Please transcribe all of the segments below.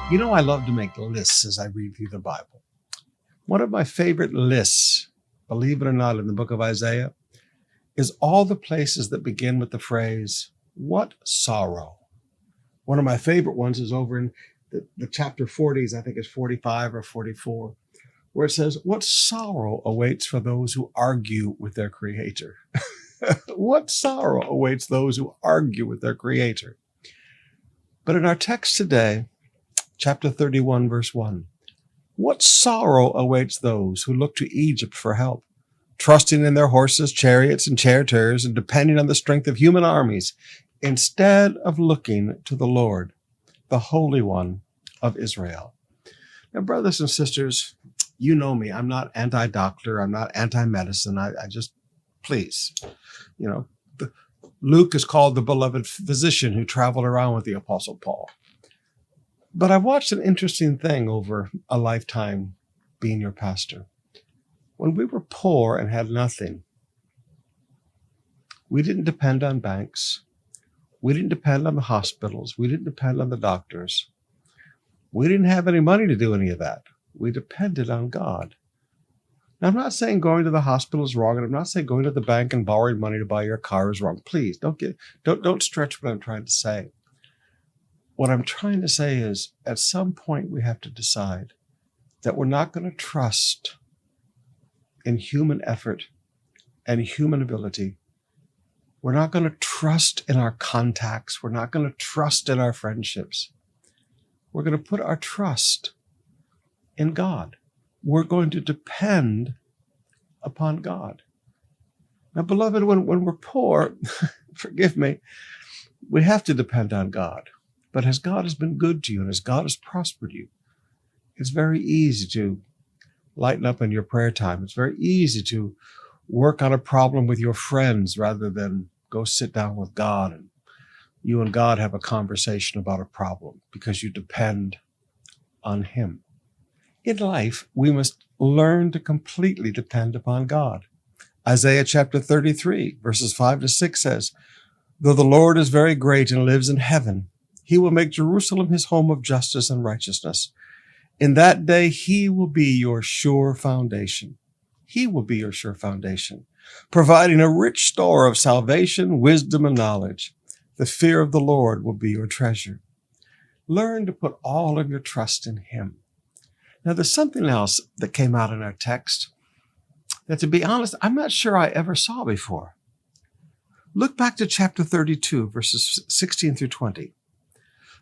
You know, I love to make lists as I read through the Bible. One of my favorite lists, believe it or not, in the book of Isaiah, is all the places that begin with the phrase, "What sorrow." One of my favorite ones is over in the chapter 40s, I think it's 45 or 44, where it says, "What sorrow awaits for those who argue with their Creator." What sorrow awaits those who argue with their Creator. But in our text today, chapter 31, verse 1, what sorrow awaits those who look to Egypt for help, trusting in their horses, chariots, and charioteers, and depending on the strength of human armies, instead of looking to the Lord, the Holy One of Israel. Now, brothers and sisters, you know me. I'm not anti-doctor. I'm not anti-medicine. I just, please, Luke is called the beloved physician who traveled around with the Apostle Paul. But I watched an interesting thing over a lifetime being your pastor. When we were poor and had nothing, we didn't depend on banks. We didn't depend on the hospitals. We didn't depend on the doctors. We didn't have any money to do any of that. We depended on God. Now, I'm not saying going to the hospital is wrong, and I'm not saying going to the bank and borrowing money to buy your car is wrong. Please don't stretch what I'm trying to say. What I'm trying to say is, at some point, we have to decide that we're not going to trust in human effort and human ability. We're not going to trust in our contacts. We're not going to trust in our friendships. We're going to put our trust in God. We're going to depend upon God. Now, beloved, when we're poor, forgive me, we have to depend on God. But as God has been good to you and as God has prospered you, it's very easy to lighten up in your prayer time. It's very easy to work on a problem with your friends rather than go sit down with God and you and God have a conversation about a problem because you depend on Him. In life, we must learn to completely depend upon God. Isaiah chapter 33, verses 5 to 6 says, "Though the Lord is very great and lives in heaven, He will make Jerusalem His home of justice and righteousness. In that day, He will be your sure foundation." He will be your sure foundation, providing a rich store of salvation, wisdom, and knowledge. The fear of the Lord will be your treasure. Learn to put all of your trust in Him. Now, there's something else that came out in our text that, to be honest, I'm not sure I ever saw before. Look back to chapter 32, verses 16 through 20.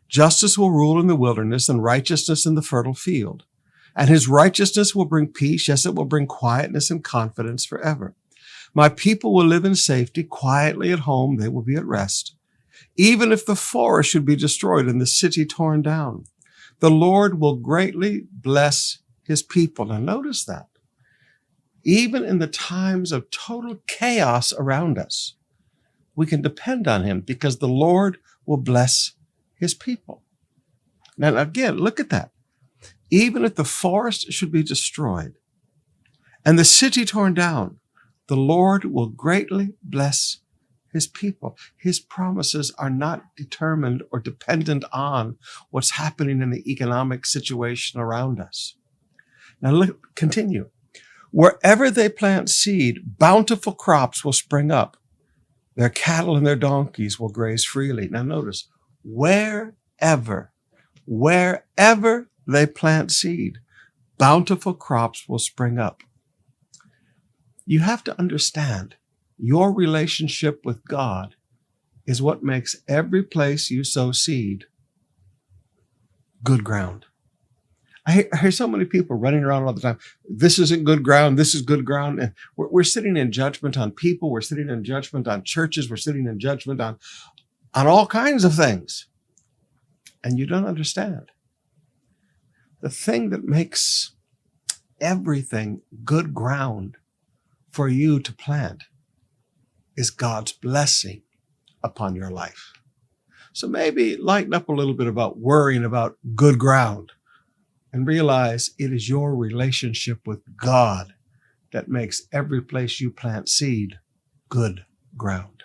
"Justice will rule in the wilderness and righteousness in the fertile field. And His righteousness will bring peace. Yes, it will bring quietness and confidence forever. My people will live in safety. Quietly at home, they will be at rest. Even if the forest should be destroyed and the city torn down, the Lord will greatly bless His people." Now notice that. Even in the times of total chaos around us, we can depend on Him because the Lord will bless His people. Now again, look at that. Even if the forest should be destroyed and the city torn down, the Lord will greatly bless His people. His promises are not determined or dependent on what's happening in the economic situation around us. Now look, continue. "Wherever they plant seed, bountiful crops will spring up. Their cattle and their donkeys will graze freely." Now notice, wherever they plant seed, bountiful crops will spring up. You have to understand, your relationship with God is what makes every place you sow seed good ground. I hear so many people running around all the time. This isn't good ground. This is good ground. And we're sitting in judgment on people. We're sitting in judgment on churches. We're sitting in judgment on all kinds of things. And you don't understand. The thing that makes everything good ground for you to plant is God's blessing upon your life. So maybe lighten up a little bit about worrying about good ground and realize it is your relationship with God that makes every place you plant seed good ground.